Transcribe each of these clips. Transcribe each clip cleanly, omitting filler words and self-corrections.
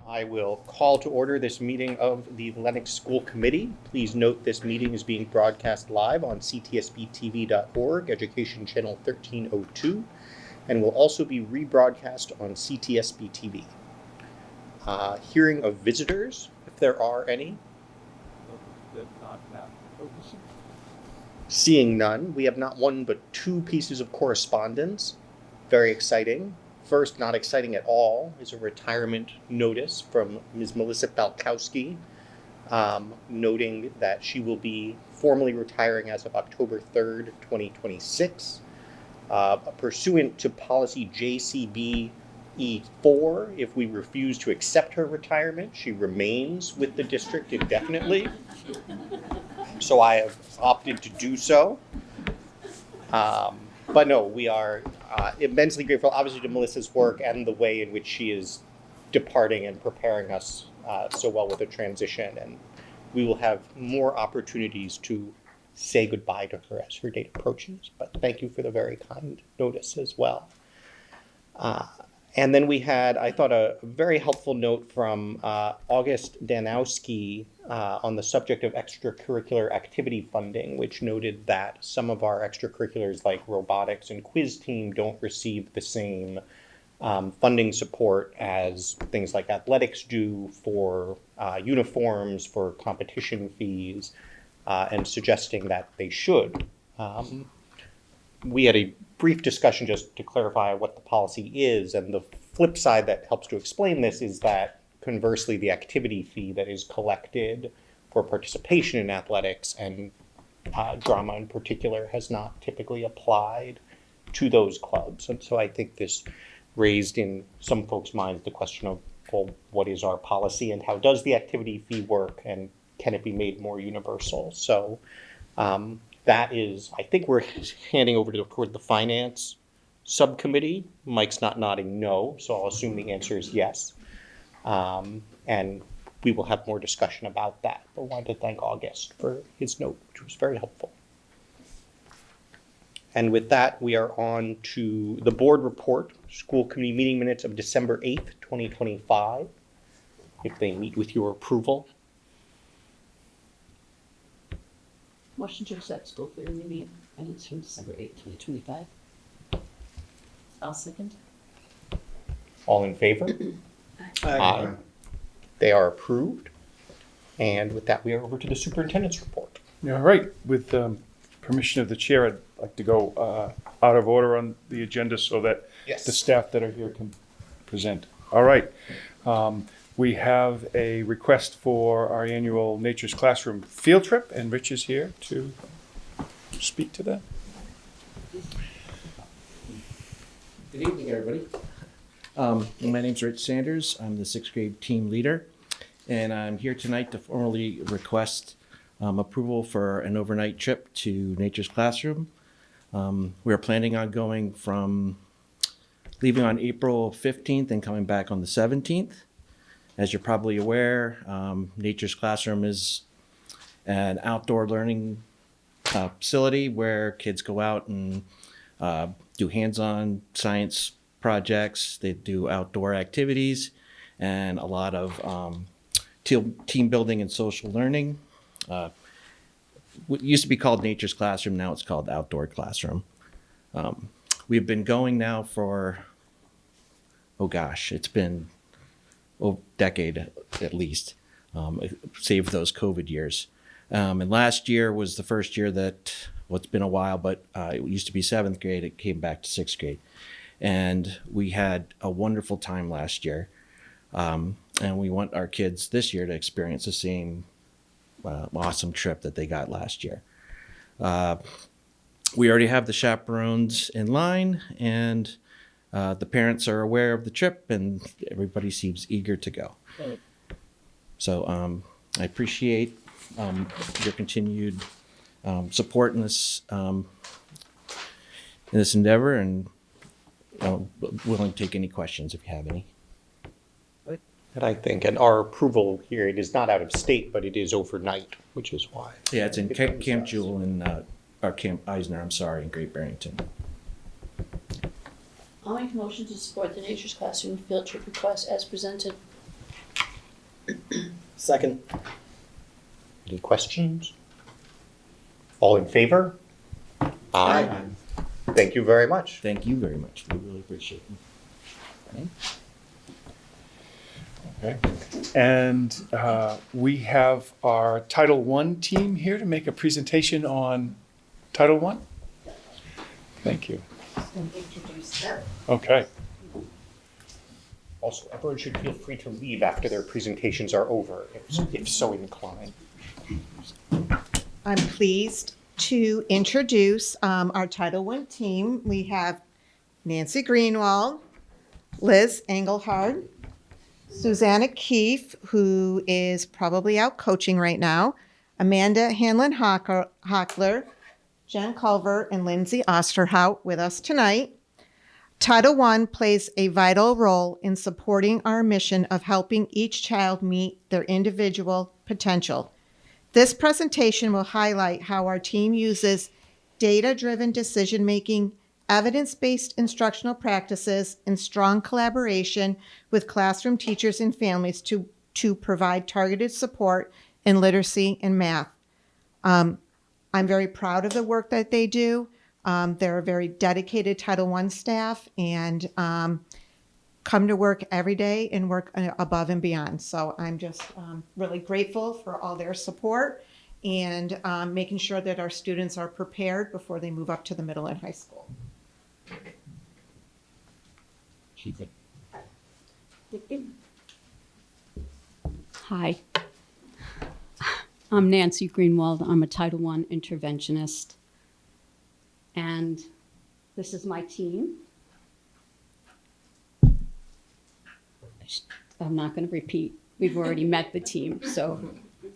I will call to order this meeting of the Lenox School Committee. Please note this meeting is being broadcast live on ctsbtv.org, Education Channel 1302, and will also be rebroadcast on CTSB TV. Hearing of visitors, if there are any. Seeing none, we have not one but two pieces of correspondence. Very exciting. First, not exciting at all, is a retirement notice from Ms. Melissa Balkowski, noting that she will be formally retiring as of October 3rd, 2026. Pursuant to policy JCB E4, if we refuse to accept her retirement, she remains with the district indefinitely. So I have opted to do so. But no, we are immensely grateful, obviously, to Melissa's work and the way in which she is departing and preparing us so well with the transition. And we will have more opportunities to say goodbye to her as her date approaches. But thank you for the very kind notice as well. And then we had, I thought, a very helpful note from August Danowski on the subject of extracurricular activity funding, which noted that some of our extracurriculars like robotics and quiz team don't receive the same funding support as things like athletics do for uniforms, for competition fees, and suggesting that they should. We had a brief discussion just to clarify what the policy is, and the flip side that helps to explain this is that conversely the activity fee that is collected for participation in athletics and drama in particular has not typically applied to those clubs. And so I think this raised in some folks' minds the question of, well, what is our policy and how does the activity fee work and can it be made more universal? So that is, I think we're handing over toward the finance subcommittee. Mike's not nodding no, so I'll assume the answer is yes. And we will have more discussion about that. But I wanted to thank August for his note, which was very helpful. And with that, we are on to the board report, school committee meeting minutes of December 8th, 2025, if they meet with your approval. Motion to accept school committee meeting minutes from December 8th, 2025. I'll second. All in favor? Aye. They are approved. And with that, we are over to the superintendent's report. All right. With permission of the chair, I'd like to go out of order on the agenda so that the staff that are here can present. All right. We have a request for our annual Nature's Classroom field trip, and Rich is here to speak to that. Good evening, everybody. My name's Rich Sanders. I'm the sixth grade team leader, and I'm here tonight to formally request approval for an overnight trip to Nature's Classroom. We're planning on leaving on April 15th and coming back on the 17th. As you're probably aware, Nature's Classroom is an outdoor learning facility where kids go out and do hands-on science projects. They do outdoor activities and a lot of team building and social learning. It used to be called Nature's Classroom. Now it's called Outdoor Classroom. We've been going now for, it's been a decade at least, save those COVID years. And last year was the first year that, it's been a while, but it used to be seventh grade. It came back to sixth grade. And we had a wonderful time last year. And we want our kids this year to experience the same awesome trip that they got last year. We already have the chaperones in line, and the parents are aware of the trip, and everybody seems eager to go. So I appreciate your continued support in this endeavor, and willing to take any questions if you have any. And I think, and our approval here, it is not out of state, but it is overnight, which is why. Yeah, it's in Camp Jewel or Camp Eisner, in Great Barrington. I'll make a motion to support the Nature's Classroom field trip request as presented. Second. Any questions? All in favor? Aye. Thank you very much. Thank you very much. We really appreciate it. Okay. And we have our Title I team here to make a presentation on Title I. Thank you. Introduce them. Okay. Also, everyone should feel free to leave after their presentations are over, if so inclined. I'm pleased to introduce our Title I team. We have Nancy Greenwald, Liz Engelhard, Susanna Keefe, who is probably out coaching right now, Amanda Hanlon-Hockler, Jen Culver, and Lindsay Osterhout with us tonight. Title I plays a vital role in supporting our mission of helping each child meet their individual potential. This presentation will highlight how our team uses data-driven decision-making, evidence-based instructional practices, and strong collaboration with classroom teachers and families to provide targeted support in literacy and math. I'm very proud of the work that they do. They're a very dedicated Title I staff and come to work every day and work above and beyond. So I'm just really grateful for all their support and making sure that our students are prepared before they move up to the middle and high school. Hi, I'm Nancy Greenwald. I'm a Title I interventionist. And this is my team. I'm not going to repeat. We've already met the team, so.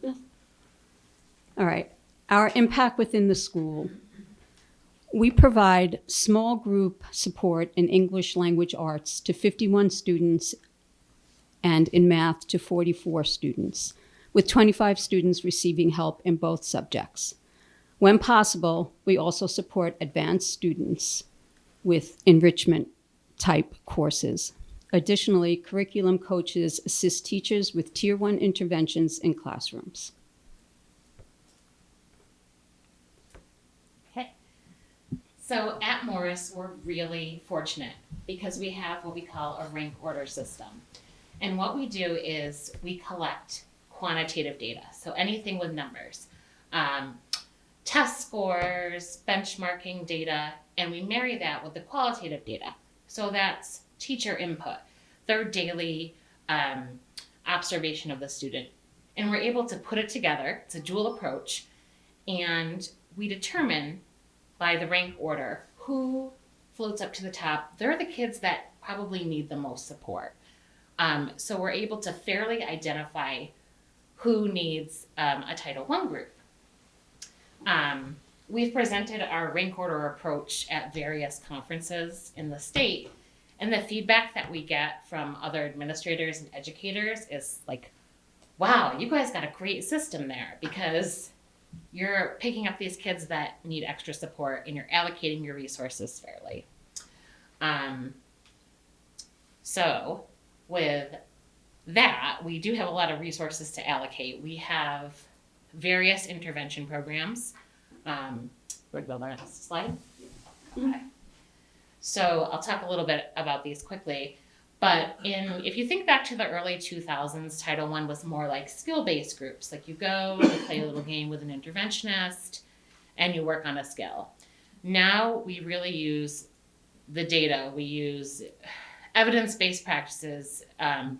All right. Our impact within the school. We provide small group support in English language arts to 51 students and in math to 44 students, with 25 students receiving help in both subjects. When possible, we also support advanced students with enrichment type courses. Additionally, curriculum coaches assist teachers with Tier 1 interventions in classrooms. Okay. So at Morris, we're really fortunate because we have what we call a rank order system. And what we do is we collect quantitative data, so anything with numbers. Test scores, benchmarking data, and we marry that with the qualitative data. So that's teacher input, their daily observation of the student. And we're able to put it together. It's a dual approach. And we determine by the rank order who floats up to the top. They're the kids that probably need the most support. So we're able to fairly identify who needs a Title I group. We've presented our rank order approach at various conferences in the state, and the feedback that we get from other administrators and educators is like, wow, you guys got a great system there because you're picking up these kids that need extra support and you're allocating your resources fairly. So with that, we do have a lot of resources to allocate. We have various intervention programs. We're going to go to the next slide. Okay. So I'll talk a little bit about these quickly. But if you think back to the early 2000s, Title I was more like skill-based groups. Like you go, you play a little game with an interventionist, and you work on a skill. Now we really use the data. We use evidence-based practices,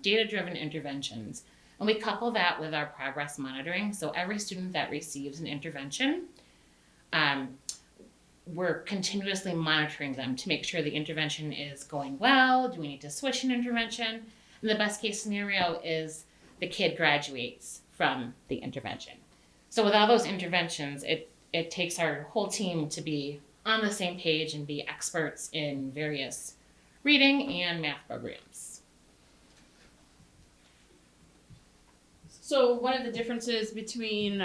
data-driven interventions, and we couple that with our progress monitoring. So every student that receives an intervention, we're continuously monitoring them to make sure the intervention is going well. Do we need to switch an intervention? And the best case scenario is the kid graduates from the intervention. So with all those interventions, it takes our whole team to be on the same page and be experts in various reading and math programs. So one of the differences between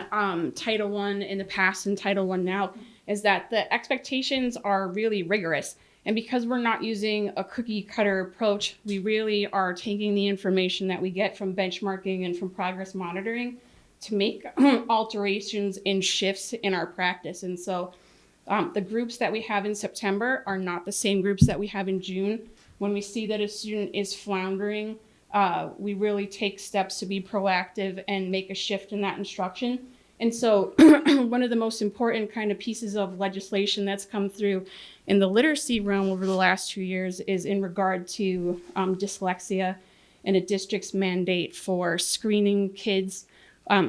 Title I in the past and Title I now is that the expectations are really rigorous. And because we're not using a cookie cutter approach, we really are taking the information that we get from benchmarking and from progress monitoring to make alterations and shifts in our practice. And so the groups that we have in September are not the same groups that we have in June. When we see that a student is floundering, we really take steps to be proactive and make a shift in that instruction. And so one of the most important kind of pieces of legislation that's come through in the literacy realm over the last 2 years is in regard to dyslexia and a district's mandate for screening kids,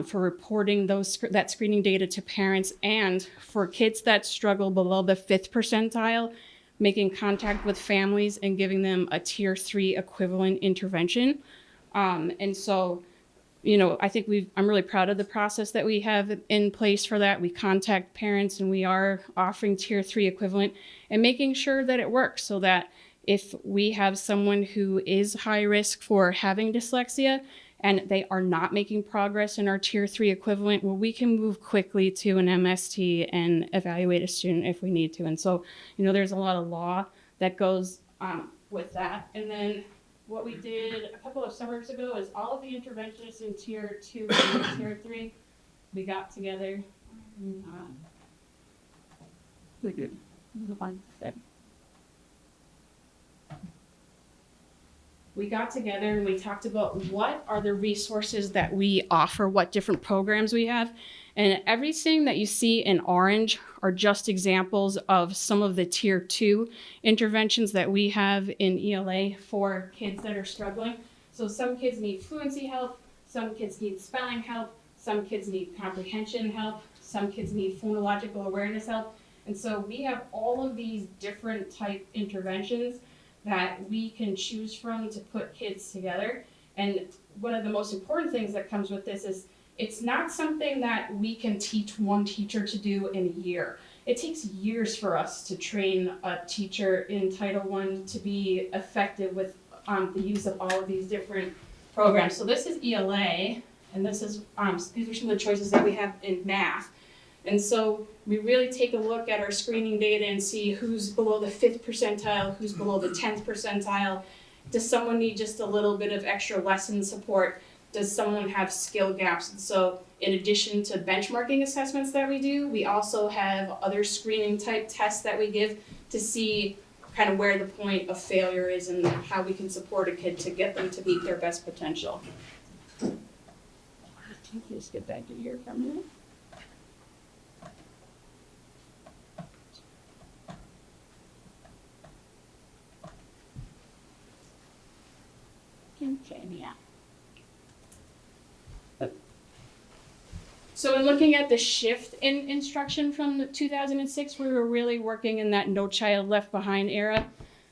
for reporting that screening data to parents, and for kids that struggle below the 5th percentile, making contact with families and giving them a tier 3 equivalent intervention. And so, I think I'm really proud of the process that we have in place for that. We contact parents and we are offering tier 3 equivalent and making sure that it works, so that if we have someone who is high risk for having dyslexia and they are not making progress in our tier 3 equivalent, well, we can move quickly to an MST and evaluate a student if we need to. And so, there's a lot of law that goes with that. And then what we did a couple of summers ago is all of the interventionists in tier 2 and tier 3, we got together. We got together and we talked about what are the resources that we offer, what different programs we have. And everything that you see in orange are just examples of some of the tier 2 interventions that we have in ELA for kids that are struggling. So some kids need fluency help, some kids need spelling help, some kids need comprehension help, some kids need phonological awareness help. And so we have all of these different type interventions that we can choose from to put kids together. And one of the most important things that comes with this is it's not something that we can teach one teacher to do in a year. It takes years for us to train a teacher in Title I to be effective with the use of all of these different programs. So this is ELA, and this is these are some of the choices that we have in math. And so we really take a look at our screening data and see who's below the 5th percentile, who's below the 10th percentile. Does someone need just a little bit of extra lesson support? Does someone have skill gaps? And so in addition to benchmarking assessments that we do, we also have other screening type tests that we give to see kind of where the point of failure is and how we can support a kid to get them to meet their best potential. Let's get back to here for a minute. Okay, yeah. So in looking at the shift in instruction from 2006, we were really working in that No Child Left Behind era.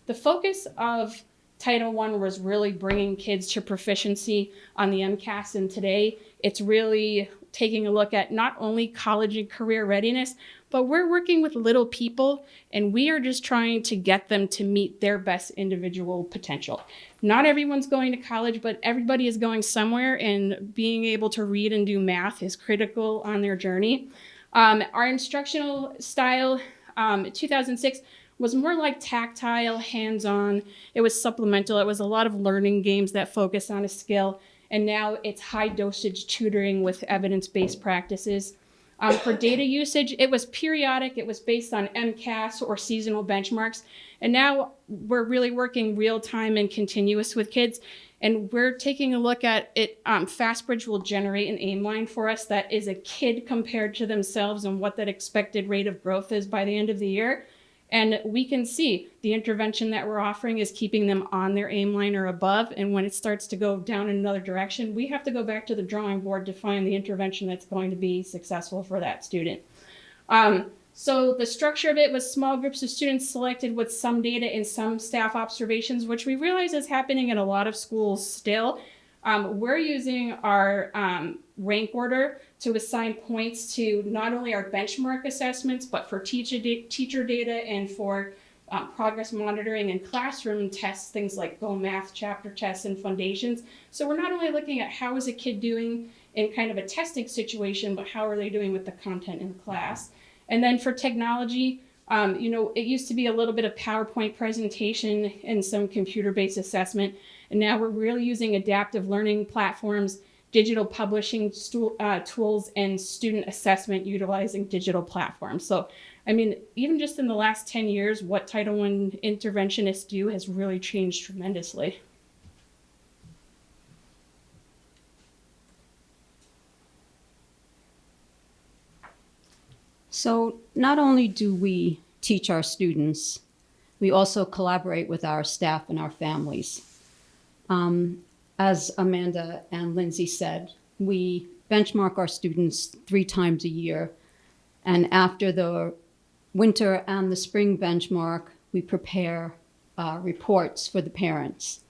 The focus of Title I was really bringing kids to proficiency on the MCAS, and today it's really taking a look at not only college and career readiness, but we're working with little people and we are just trying to get them to meet their best individual potential. Not everyone's going to college, but everybody is going somewhere, and being able to read and do math is critical on their journey. Our instructional style, 2006, was more like tactile, hands-on. It was supplemental. It was a lot of learning games that focus on a skill. And now it's high dosage tutoring with evidence-based practices. For data usage, it was periodic. It was based on MCAS or seasonal benchmarks. And now we're really working real time and continuous with kids. And we're taking a look at it. FastBridge will generate an aim line for us that is a kid compared to themselves and what that expected rate of growth is by the end of the year. And we can see the intervention that we're offering is keeping them on their aim line or above. And when it starts to go down in another direction, we have to go back to the drawing board to find the intervention that's going to be successful for that student. So the structure of it was small groups of students selected with some data and some staff observations, which we realize is happening in a lot of schools still. We're using our rank order to assign points to not only our benchmark assessments, but for teacher data and for progress monitoring and classroom tests, things like Go Math chapter tests and foundations. So we're not only looking at how is a kid doing in kind of a testing situation, but how are they doing with the content in class. And then for technology, It used to be a little bit of PowerPoint presentation and some computer-based assessment, and now we're really using adaptive learning platforms, digital publishing tools, and student assessment utilizing digital platforms. So, even just in the last 10 years, what Title I interventionists do has really changed tremendously. So not only do we teach our students, we also collaborate with our staff and our families. As Amanda and Lindsay said, we benchmark our students 3 times a year. And after the winter and the spring benchmark, we prepare reports for the parents.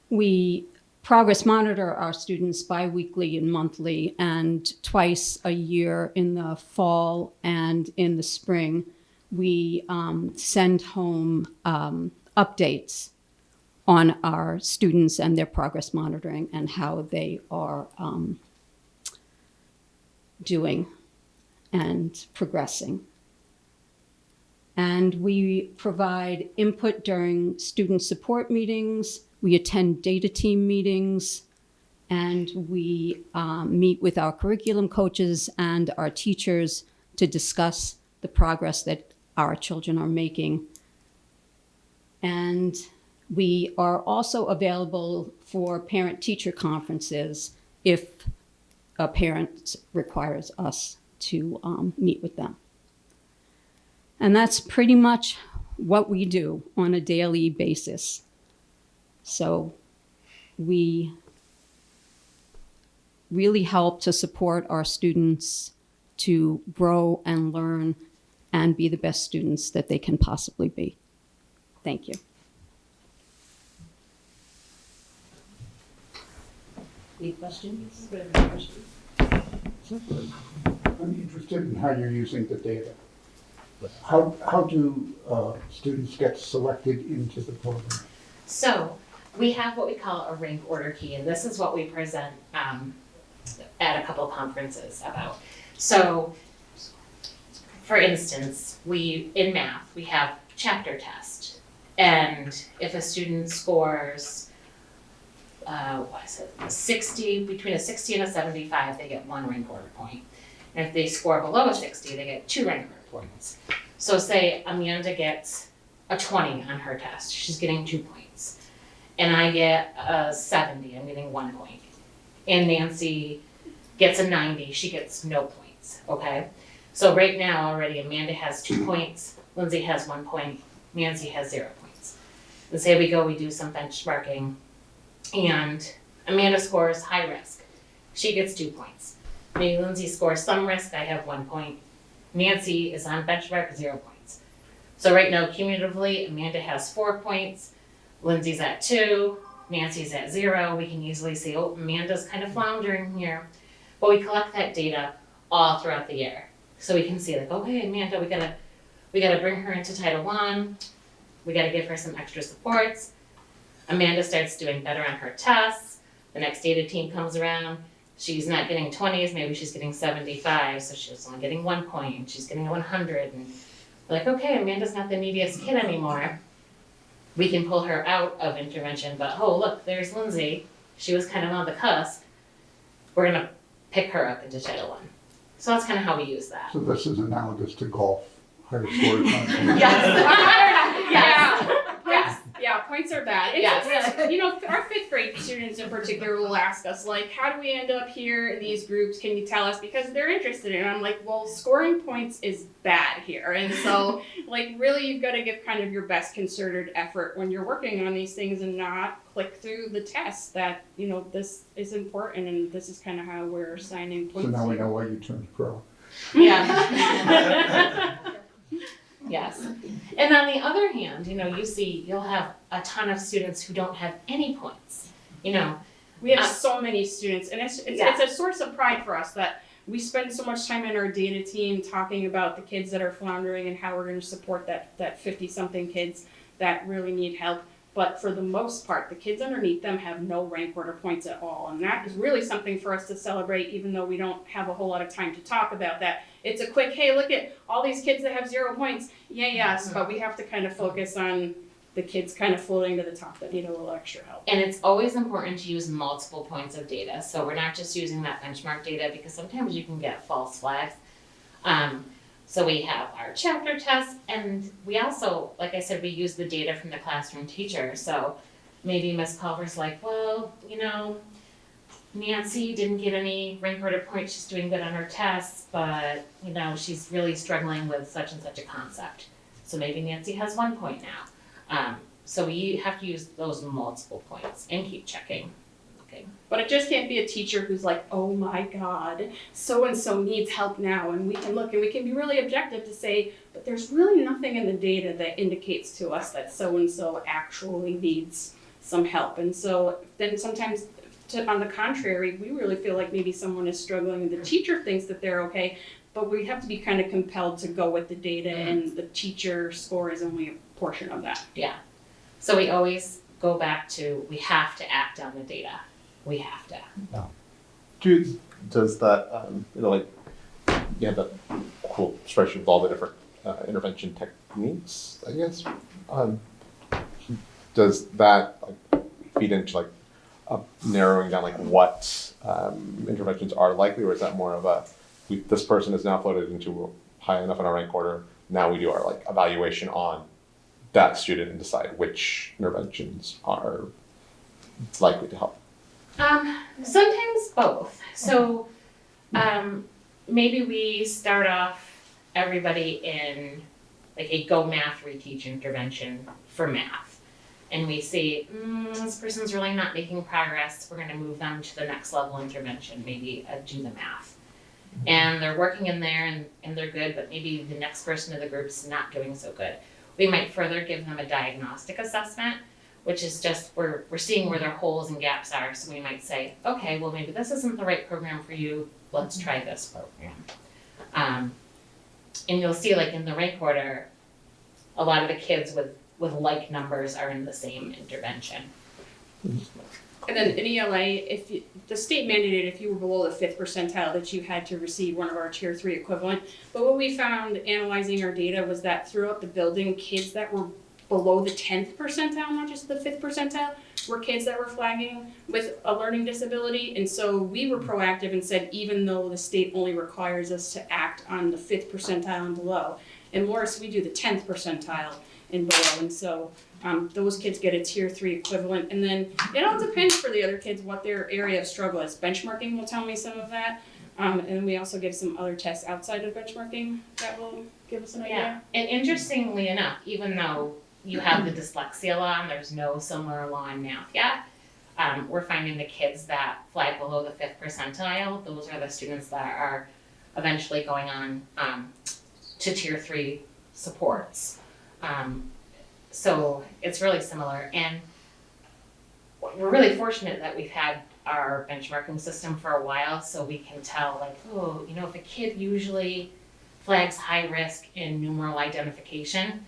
We progress monitor our students biweekly and monthly, and twice a year in the fall and in the spring, we send home updates on our students and their progress monitoring and how they are doing and progressing. And we provide input during student support meetings. We attend data team meetings, and we meet with our curriculum coaches and our teachers to discuss the progress that our children are making. And we are also available for parent-teacher conferences if a parent requires us to meet with them. And that's pretty much what we do on a daily basis. So we really help to support our students to grow and learn and be the best students that they can possibly be. Thank you. Any questions? I'm interested in how you're using the data. How do students get selected into the program? So we have what we call a rank order key, and this is what we present at a couple conferences about. So, for instance, in math, we have chapter test, and if a student scores, 60, between a 60 and a 75, they get 1 rank order point. And if they score below a 60, they get 2 rank order points. So say Amanda gets a 20 on her test, she's getting 2 points. And I get a 70, I'm getting 1 point. And Nancy gets a 90, she gets no points, okay? So right now already Amanda has 2 points, Lindsay has 1 point, Nancy has 0 points. And say we do some benchmarking, and Amanda scores high risk, she gets 2 points. Maybe Lindsay scores some risk, I have 1 point. Nancy is on benchmark, 0 points. So right now, cumulatively, Amanda has 4 points, Lindsay's at 2, Nancy's at 0. We can easily see, oh, Amanda's kind of floundering here. But we collect that data all throughout the year. So we can see like, okay, Amanda, we gotta bring her into Title I. We gotta give her some extra supports. Amanda starts doing better on her tests. The next data team comes around. She's not getting 20s, maybe she's getting 75, so she's only getting 1 point, and she's getting 100, and we're like, okay, Amanda's not the neediest kid anymore. We can pull her out of intervention, but oh, look, there's Lindsay. She was kind of on the cusp. We're gonna pick her up into Title I. So that's kind of how we use that. So this is analogous to golf, higher scores. Yeah, points are bad. Our 5th grade students in particular will ask us, like, how do we end up here in these groups? Can you tell us? Because they're interested in it. I'm like, well, scoring points is bad here. And so, really, you've got to give kind of your best concerted effort when you're working on these things and not click through the tests that, this is important and this is kind of how we're assigning points. So now we know why you turned pro. Yeah. Yes. And on the other hand, you'll have a ton of students who don't have any points. We have so many students, and it's a source of pride for us that we spend so much time in our data team talking about the kids that are floundering and how we're going to support that 50-something kids that really need help. But for the most part, the kids underneath them have no rank order points at all. And that is really something for us to celebrate, even though we don't have a whole lot of time to talk about that. It's a quick, hey, look at all these kids that have 0 points. Yeah, yes, but we have to kind of focus on the kids kind of floating to the top that need a little extra help. And it's always important to use multiple points of data. So we're not just using that benchmark data, because sometimes you can get false flags. So we have our chapter tests, and we also, like I said, we use the data from the classroom teacher. So maybe Miss Culver's like, well, you know, Nancy didn't get any rank order points, she's doing good on her tests, but, you know, she's really struggling with such and such a concept. So maybe Nancy has 1 point now. So we have to use those multiple points and keep checking. Okay. But it just can't be a teacher who's like, oh my God, so-and-so needs help now. And we can look and we can be really objective to say, but there's really nothing in the data that indicates to us that so-and-so actually needs some help. And so then sometimes, on the contrary, we really feel like maybe someone is struggling and the teacher thinks that they're okay, but we have to be kind of compelled to go with the data, and the teacher score is only a portion of that. Yeah. So we always go back to, we have to act on the data. We have to. Does that, you know, like, you have that cool spreadsheet with all the different intervention techniques, I guess. Does that like feed into like narrowing down like what interventions are likely, or is that more of a, this person is now floated into high enough in our rank order, now we do our like evaluation on that student and decide which interventions are likely to help? Sometimes both. So maybe we start off everybody in like a Go Math reteach intervention for math. And we see, this person's really not making progress. We're going to move them to the next level intervention, maybe do the math. And they're working in there and they're good, but maybe the next person in the group's not doing so good. We might further give them a diagnostic assessment, which is just we're seeing where their holes and gaps are. So we might say, okay, well, maybe this isn't the right program for you. Let's try this program. And you'll see, like in the rank order, a lot of the kids with like numbers are in the same intervention. And then in ELA, the state mandated if you were below the 5th percentile that you had to receive one of our tier 3 equivalent. But what we found analyzing our data was that throughout the building, kids that were below the 10th percentile, not just the 5th percentile, were kids that were flagging with a learning disability. And so we were proactive and said, even though the state only requires us to act on the 5th percentile and below, in Morris we do the 10th percentile and below. And so those kids get a tier 3 equivalent. And then it all depends for the other kids what their area of struggle is. Benchmarking will tell me some of that. And we also give some other tests outside of benchmarking that will give us an idea. Yeah, and interestingly enough, even though you have the dyslexia law and there's no similar law in math yet, we're finding the kids that flag below the 5th percentile, those are the students that are eventually going on to tier 3 supports. So it's really similar, and we're really fortunate that we've had our benchmarking system for a while, so we can tell, like, oh, you know, if a kid usually flags high risk in numeral identification,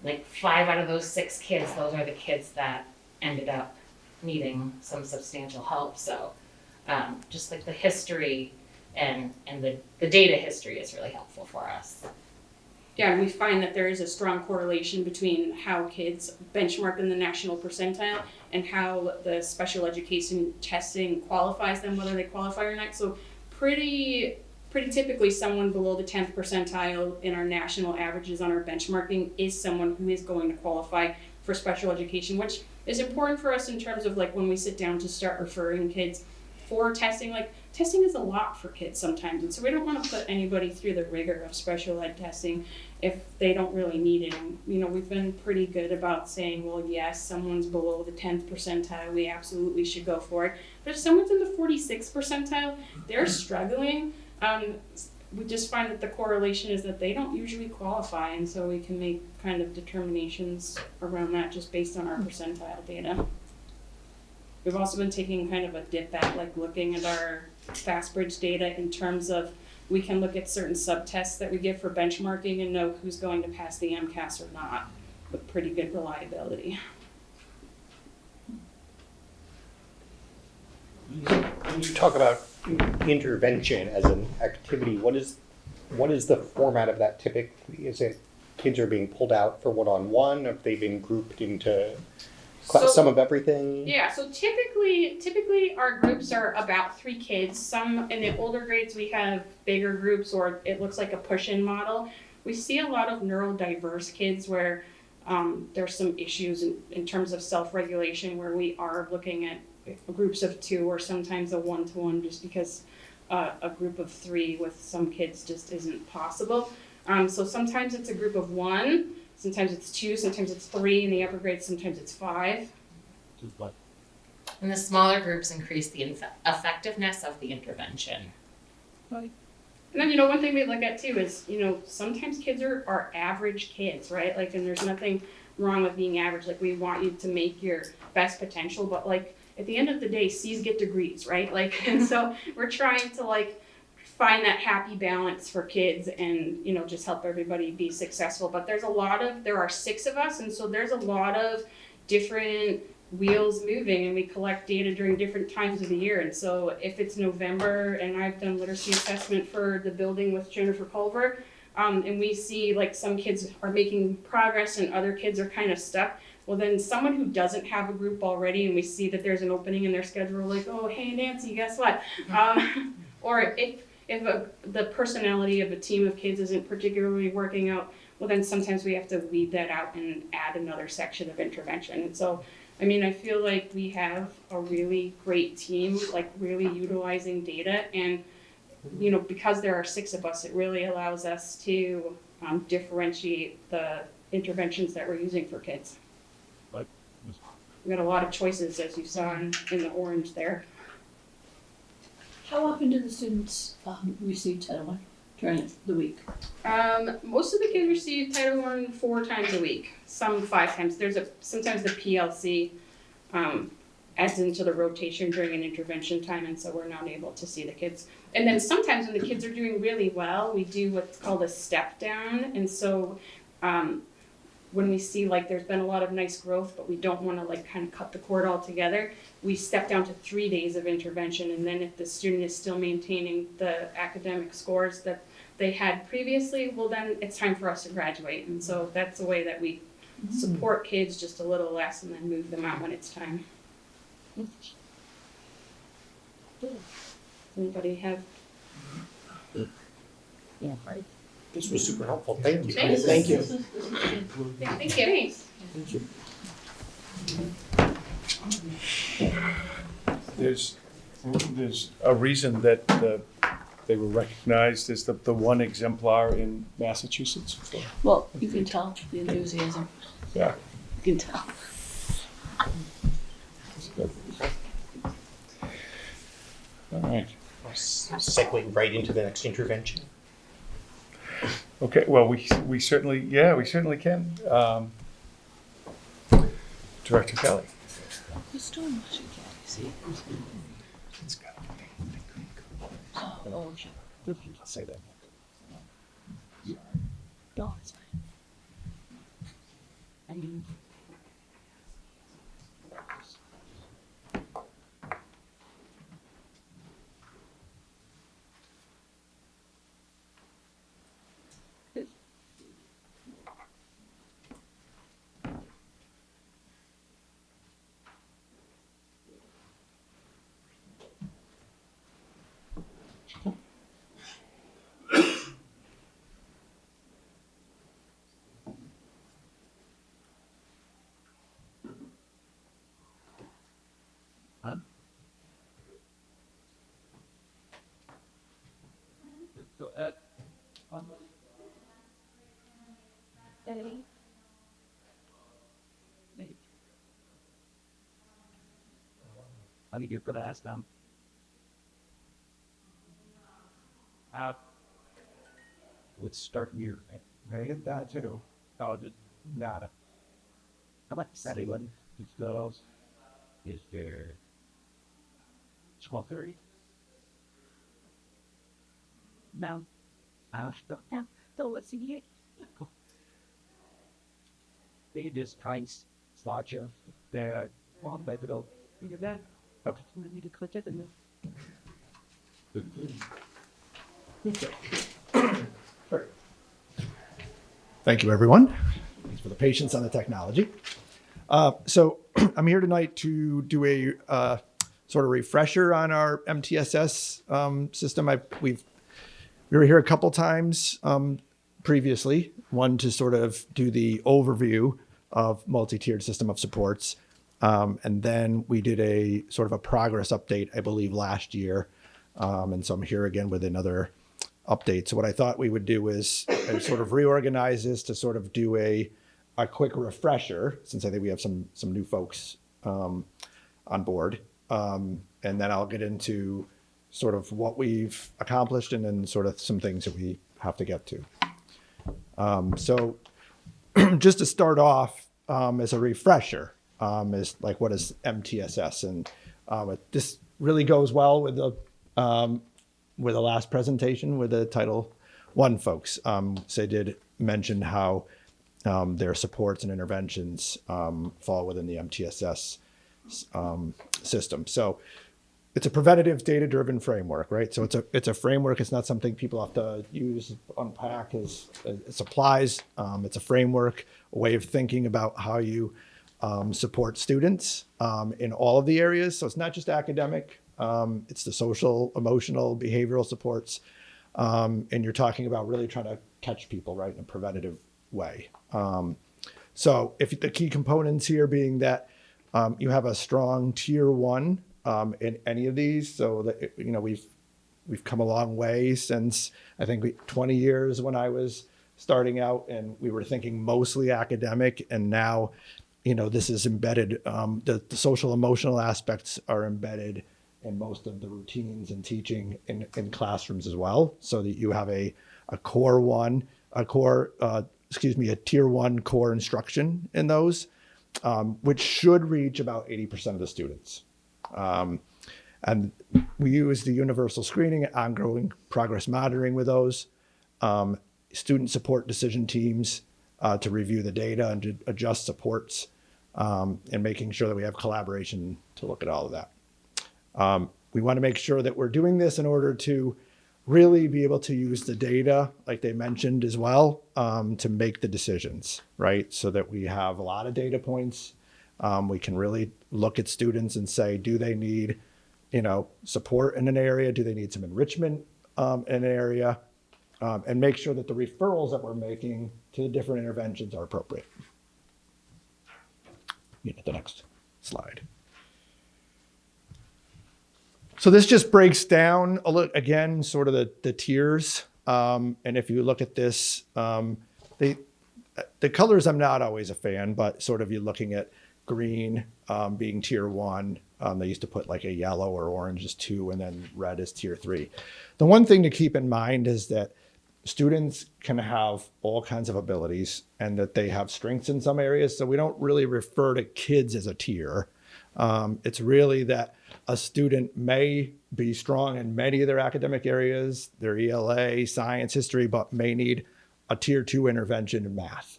like 5 out of those 6 kids, those are the kids that ended up needing some substantial help. So just like the history and the data history is really helpful for us. Yeah, and we find that there is a strong correlation between how kids benchmark in the national percentile and how the special education testing qualifies them, whether they qualify or not. So pretty typically someone below the 10th percentile in our national averages on our benchmarking is someone who is going to qualify for special education, which is important for us in terms of like when we sit down to start referring kids for testing. Like testing is a lot for kids sometimes, and so we don't want to put anybody through the rigor of special ed testing if they don't really need it. And you know, we've been pretty good about saying, well, yes, someone's below the 10th percentile, we absolutely should go for it. But if someone's in the 46th percentile, they're struggling. We just find that the correlation is that they don't usually qualify, and so we can make kind of determinations around that just based on our percentile data. We've also been taking kind of a dip at like looking at our FastBridge data in terms of we can look at certain subtests that we give for benchmarking and know who's going to pass the MCAS or not with pretty good reliability. When you talk about intervention as an activity, what is the format of that typically? Is it kids are being pulled out for one-on-one? Have they been grouped into some of everything? Yeah, so typically our groups are about 3 kids. Some in the older grades we have bigger groups, or it looks like a push-in model. We see a lot of neurodiverse kids where there's some issues in terms of self-regulation, where we are looking at groups of 2 or sometimes a 1-to-1, just because a group of 3 with some kids just isn't possible. So sometimes it's a group of 1, sometimes it's 2, sometimes it's 3 in the upper grades, sometimes it's 5. And the smaller groups increase the effectiveness of the intervention. And then, one thing we look at too is, sometimes kids are average kids, right? Like, and there's nothing wrong with being average. Like, we want you to make your best potential, but like, at the end of the day, C's get degrees, right? Like, and so we're trying to like find that happy balance for kids and, just help everybody be successful. But there are 6 of us, and so there's a lot of different wheels moving, and we collect data during different times of the year. And so if it's November and I've done literacy assessment for the building with Jennifer Culver, and we see like some kids are making progress and other kids are kind of stuck, well then someone who doesn't have a group already and we see that there's an opening in their schedule, like, oh hey Nancy, guess what? Or if the personality of a team of kids isn't particularly working out, well then sometimes we have to weed that out and add another section of intervention. And so I feel like we have a really great team, like really utilizing data, and because there are 6 of us, it really allows us to differentiate the interventions that we're using for kids. We got a lot of choices, as you saw in the orange there. How often do the students receive Title I during the week? Most of the kids receive Title I 4 times a week, some 5 times. Sometimes the PLC adds into the rotation during an intervention time, and so we're not able to see the kids. And then sometimes when the kids are doing really well, we do what's called a step down. And so when we see like there's been a lot of nice growth, but we don't want to like kind of cut the cord altogether, we step down to 3 days of intervention. And then if the student is still maintaining the academic scores that they had previously, well then it's time for us to graduate. And so that's the way that we support kids just a little less and then move them out when it's time. Anybody have? Yeah, right. This was super helpful. Thank you. Thanks. Thank you. Yeah, thank you. Thanks. There's a reason that they were recognized as the one exemplar in Massachusetts. Well, you can tell the enthusiasm. Yeah. You can tell. That's good. All right. Segue right into the next intervention. Okay, well, we certainly can. Director Kelly. Who's doing much again, you see? Oh, shit. I'll say that. No, it's fine. I mean, So Ed, I think you're gonna ask them. Let's start here. I get that too. Oh, just nada. How about anyone? It's those. Is there 12:30? No. No. So let's see here. They just kind slot you. They're on by the you get that? Okay. I need to click it and Thank you, everyone. Thanks for the patience on the technology. So I'm here tonight to do a sort of refresher on our MTSS system. We were here a couple times previously. One to sort of do the overview of multi-tiered system of supports. And then we did a sort of a progress update, I believe, last year. And so I'm here again with another update. So what I thought we would do is sort of reorganize this to sort of do a quick refresher, since I think we have some new folks on board. And then I'll get into sort of what we've accomplished and then sort of some things that we have to get to. So just to start off as a refresher, is like, what is MTSS? And this really goes well with the last presentation with the Title I folks. So they did mention how their supports and interventions fall within the MTSS system. So it's a preventative data-driven framework, right? So it's a framework. It's not something people have to use, unpack as supplies. It's a framework, a way of thinking about how you support students in all of the areas. So it's not just academic. It's the social, emotional, behavioral supports. And you're talking about really trying to catch people, right, in a preventative way. So if the key components here being that you have a strong tier one in any of these, so that, you know, we've come a long way since, I think, 20 years when I was starting out, and we were thinking mostly academic, and now, you know, this is embedded. The social emotional aspects are embedded in most of the routines and teaching in classrooms as well, so that you have a tier one core instruction in those, which should reach about 80% of the students. And we use the universal screening and ongoing progress monitoring with those. Student support decision teams to review the data and to adjust supports, and making sure that we have collaboration to look at all of that. We want to make sure that we're doing this in order to really be able to use the data, like they mentioned as well, to make the decisions, right? So that we have a lot of data points. We can really look at students and say, do they need, you know, support in an area? Do they need some enrichment in an area? And make sure that the referrals that we're making to the different interventions are appropriate. You know, the next slide. So this just breaks down a little, again, sort of the tiers. And if you look at this, the colors I'm not always a fan, but sort of you're looking at green being tier one. They used to put like a yellow or orange as 2, and then red is tier 3. The one thing to keep in mind is that students can have all kinds of abilities and that they have strengths in some areas. So we don't really refer to kids as a tier. It's really that a student may be strong in many of their academic areas, their ELA, science, history, but may need a tier 2 intervention in math.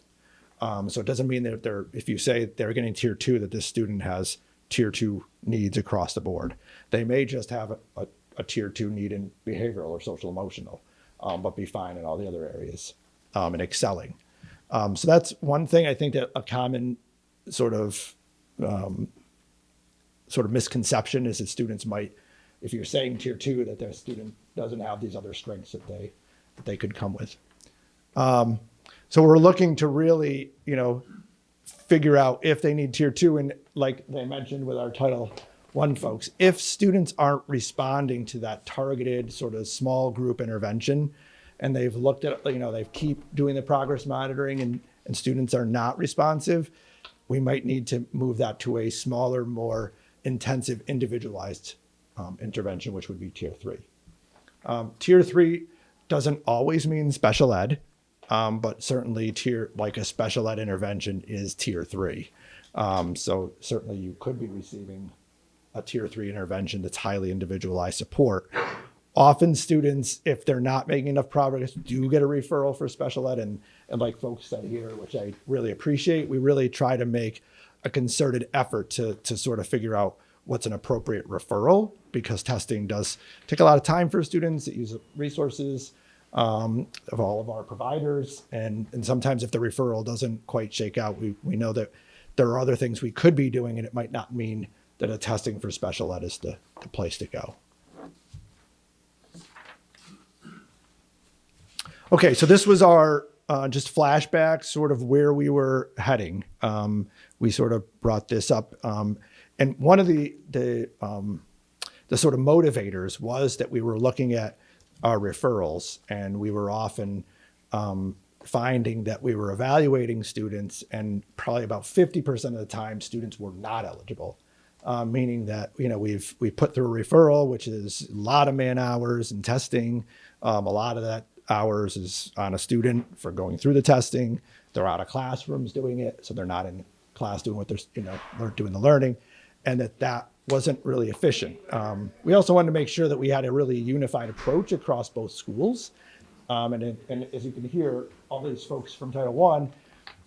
So it doesn't mean that if you say they're getting tier 2, that this student has tier 2 needs across the board. They may just have a tier 2 need in behavioral or social emotional, but be fine in all the other areas and excelling. So that's one thing I think that a common sort of misconception is that students might, if you're saying tier 2, that their student doesn't have these other strengths that they could come with. So we're looking to really, you know, figure out if they need tier 2, and like they mentioned with our Title I folks, if students aren't responding to that targeted sort of small group intervention, and they've looked at, you know, they keep doing the progress monitoring and students are not responsive, we might need to move that to a smaller, more intensive, individualized intervention, which would be tier 3. Tier 3 doesn't always mean special ed, but certainly like a special ed intervention is tier 3. So certainly you could be receiving a tier 3 intervention that's highly individualized support. Often students, if they're not making enough progress, do get a referral for special ed. And like folks said here, which I really appreciate, we really try to make a concerted effort to sort of figure out what's an appropriate referral, because testing does take a lot of time for students. It uses resources of all of our providers. And sometimes if the referral doesn't quite shake out, we know that there are other things we could be doing, and it might not mean that a testing for special ed is the place to go. Okay, so this was our just flashback, sort of where we were heading. We sort of brought this up, and one of the sort of motivators was that we were looking at our referrals, and we were often finding that we were evaluating students, and probably about 50% of the time, students were not eligible. Meaning that we put through a referral, which is a lot of man hours and testing. A lot of that hours is on a student for going through the testing. They're out of classrooms doing it, so they're not in class doing what they're doing the learning, and that wasn't really efficient. We also wanted to make sure that we had a really unified approach across both schools. And as you can hear, all these folks from Title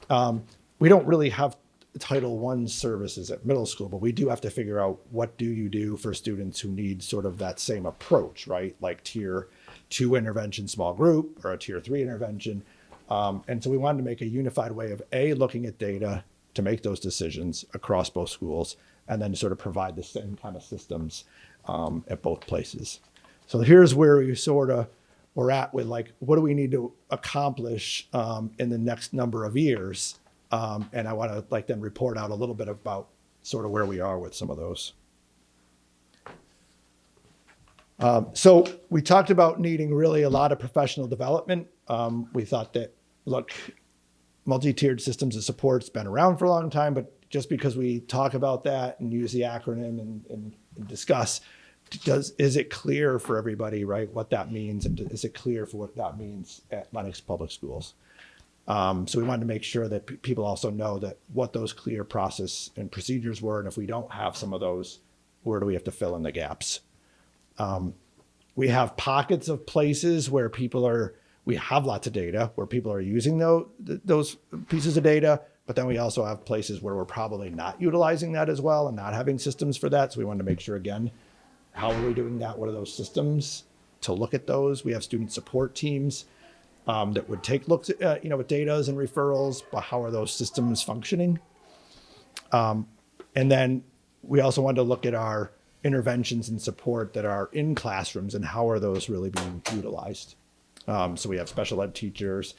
I, we don't really have Title I services at middle school, but we do have to figure out what do you do for students who need sort of that same approach, right? Like Tier 2 intervention small group or a Tier 3 intervention. And so we wanted to make a unified way of looking at data to make those decisions across both schools, and then sort of provide the same kind of systems at both places. So here's where we sort of we're at with, like, what do we need to accomplish in the next number of years? And I want to then report out a little bit about sort of where we are with some of those. So we talked about needing really a lot of professional development. We thought that, look, multi-tiered systems of support's been around for a long time, but just because we talk about that and use the acronym and discuss, is it clear for everybody, right, what that means, and is it clear for what that means at Lenox Public Schools? So we wanted to make sure that people also know that what those clear process and procedures were, and if we don't have some of those, where do we have to fill in the gaps? We have pockets of places where we have lots of data, where people are using those pieces of data, but then we also have places where we're probably not utilizing that as well and not having systems for that. So we wanted to make sure, again, how are we doing that? What are those systems to look at those? We have student support teams that would take looks at, with data and referrals, but how are those systems functioning? And then we also wanted to look at our interventions and support that are in classrooms and how are those really being utilized. So we have special ed teachers,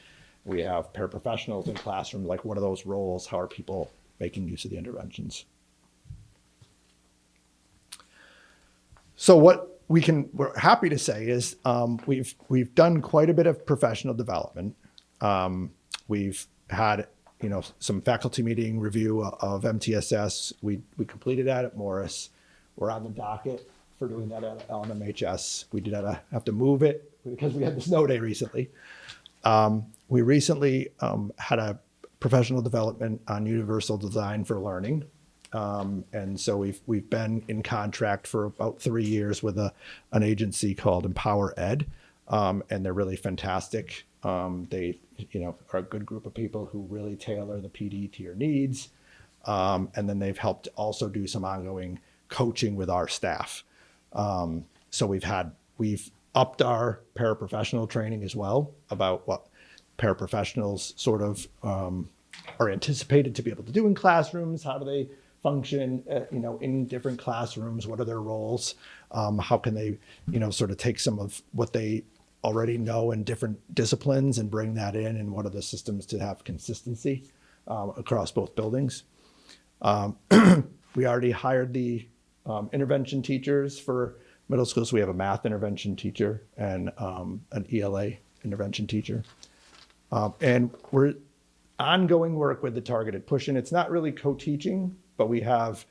we have paraprofessionals in classrooms, like what are those roles? How are people making use of the interventions? So what we're happy to say is we've done quite a bit of professional development. We've had some faculty meeting review of MTSS. We completed that at Morris. We're on the docket for doing that at LMHS. We did have to move it because we had the snow day recently. We recently had a professional development on universal design for learning. And so we've been in contract for about 3 years with an agency called Empower Ed, and they're really fantastic. They are a good group of people who really tailor the PD to your needs, and then they've helped also do some ongoing coaching with our staff. So we've upped our paraprofessional training as well about what paraprofessionals sort of are anticipated to be able to do in classrooms. How do they function, in different classrooms? What are their roles? How can they, sort of take some of what they already know in different disciplines and bring that in? And what are the systems to have consistency across both buildings? We already hired the intervention teachers for middle school. So we have a math intervention teacher and an ELA intervention teacher. And we're ongoing work with the targeted push-in. It's not really co-teaching, but we have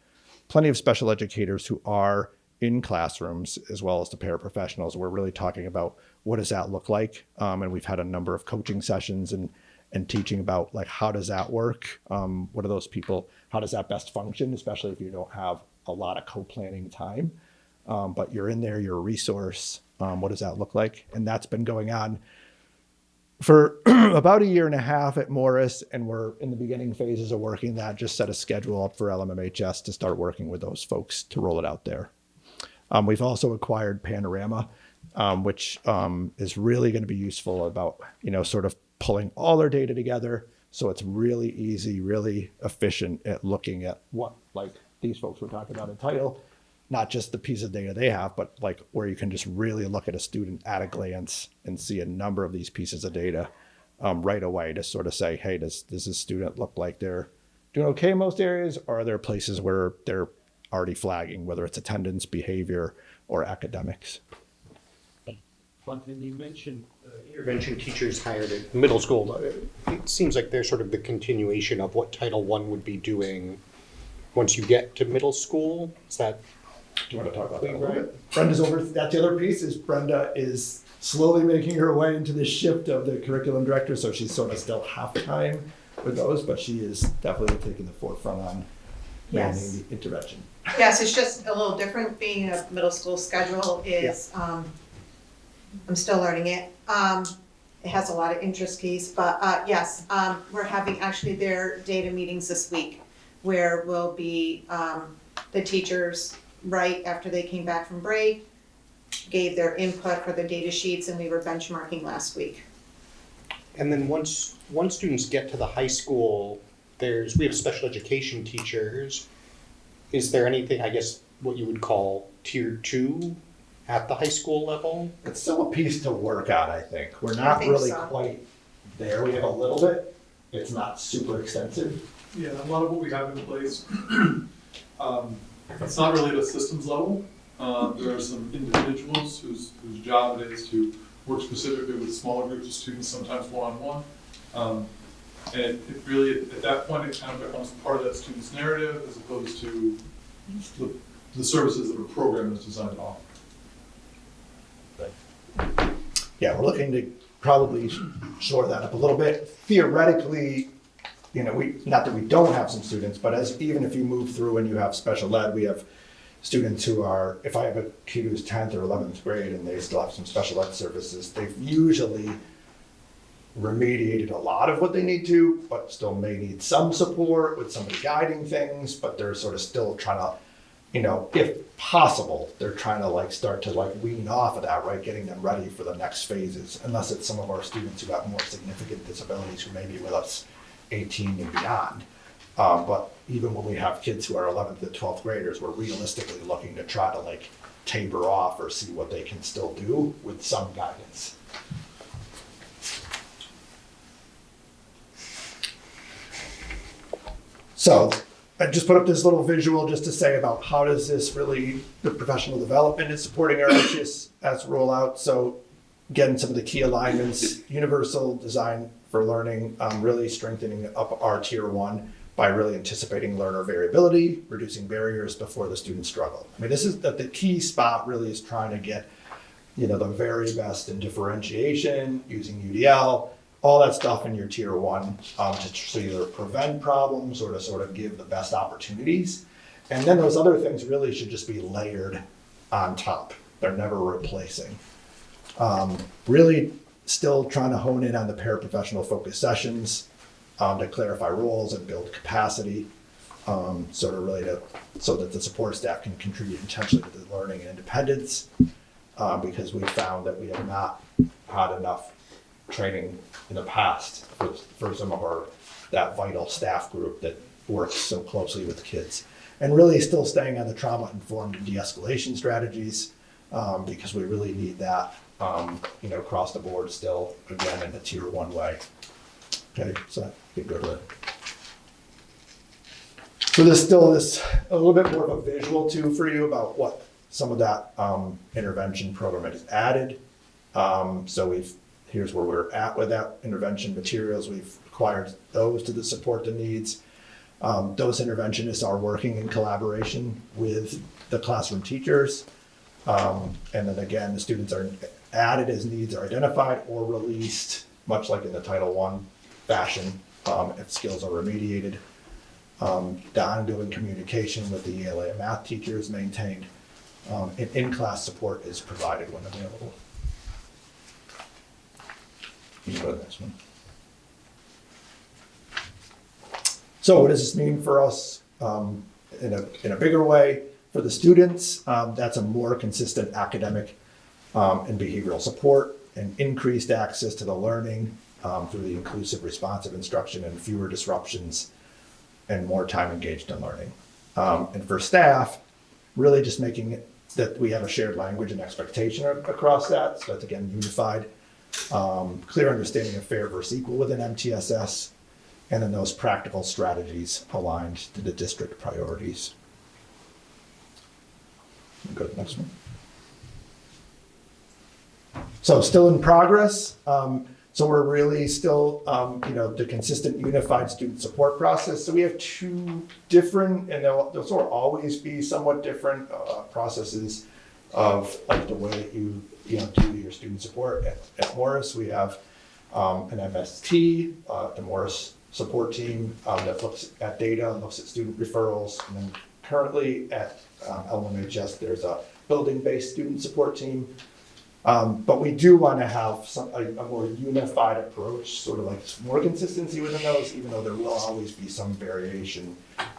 plenty of special educators who are in classrooms as well as the paraprofessionals. We're really talking about what does that look like? And we've had a number of coaching sessions and teaching about, like, how does that work? What are those people? How does that best function, especially if you don't have a lot of co-planning time, but you're in there, you're a resource. What does that look like? And that's been going on for about a year and a half at Morris, and we're in the beginning phases of working that, just set a schedule up for LMMHS to start working with those folks to roll it out there. We've also acquired Panorama, which is really going to be useful about, sort of pulling all their data together. So it's really easy, really efficient at looking at what, like these folks were talking about in title, not just the piece of data they have, but like where you can just really look at a student at a glance and see a number of these pieces of data right away to sort of say, hey, does this student look like they're doing okay in most areas, or are there places where they're already flagging, whether it's attendance, behavior, or academics? One thing you mentioned, Intervention teachers hired at middle school, it seems like they're sort of the continuation of what Title I would be doing once you get to middle school. Is that? Do you want to talk about that a little bit? Brenda's over, that's the other piece, is Brenda is slowly making her way into the shift of the curriculum director, so she's sort of still half-time with those, but she is definitely taking the forefront on managing Yes. the intervention. Yes, it's just a little different being a middle school schedule is, I'm still learning it. It has a lot of interest keys, but yes, we're having actually their data meetings this week where will be the teachers right after they came back from break, gave their input for the data sheets, and we were benchmarking last week. And then once students get to the high school, we have special education teachers. Is there anything, I guess, what you would call tier 2 at the high school level? It's still a piece to work out, I think. We're not think really so. quite there. We have a little bit. It's not super extensive. Yeah, a lot of what we have in place, it's not really at a systems level. There are some individuals whose job it is to work specifically with smaller groups of students, sometimes one-on-one. And it really, at that point, it kind of becomes part of that student's narrative as opposed to the services that a program is designed to offer. Yeah, we're looking to probably shore that up a little bit. Theoretically, not that we don't have some students, but even if you move through and you have special ed, we have students who are, if I have a kid who's 10th or 11th grade and they still have some special ed services, they've usually remediated a lot of what they need to, but still may need some support with somebody guiding things, but they're sort of still trying to, if possible, they're trying to start to wean off of that, right? Getting them ready for the next phases, unless it's some of our students who have more significant disabilities who may be with us 18 and beyond. But even when we have kids who are 11th to 12th graders, we're realistically looking to try to taper off or see what they can still do with some guidance. So I just put up this little visual just to say about how does this really, the professional development is supporting our HSS rollout. So again, some of the key alignments, universal design for learning, really strengthening up our tier 1 by really anticipating learner variability, reducing barriers before the students struggle. I mean, this is the key spot really is trying to get, the very best in differentiation, using UDL, all that stuff in your tier 1 to either prevent problems or to sort of give the best opportunities. And then those other things really should just be layered on top. They're never replacing. Really still trying to hone in on the paraprofessional focus sessions to clarify roles and build capacity, so that the support staff can contribute intentionally to the learning and independence, because we found that we have not had enough training in the past for some of that vital staff group that works so closely with kids. And really still staying on the trauma-informed and de-escalation strategies, because we really need that, across the board still, again, in a tier 1 way. Okay, so I can go to it. So there's still a little bit more of a visual too for you about what some of that intervention program has added. So here's where we're at with that intervention materials. We've acquired those to support the needs. Those interventionists are working in collaboration with the classroom teachers. And then again, the students are added as needs are identified or released, much like in the Title I fashion, if skills are remediated. The ongoing communication with the ELA and math teacher is maintained, and in-class support is provided when available. You can go to the next one. So what does this mean for us in a bigger way? For the students, that's a more consistent academic and behavioral support and increased access to the learning through the inclusive, responsive instruction and fewer disruptions and more time engaged in learning. And for staff, really just making it that we have a shared language and expectation across that. So that's again, unified, clear understanding of fair versus equal within MTSS, and then those practical strategies aligned to the district priorities. Go to the next one. So still in progress. So we're really still, the consistent unified student support process. So we have two different, and they'll sort of always be somewhat different processes of like the way that you do your student support. At Morris, we have an MST, the Morris support team that looks at data and looks at student referrals. And then currently at LMHS, there's a building-based student support team. But we do want to have a more unified approach, sort of like more consistency within those, even though there will always be some variation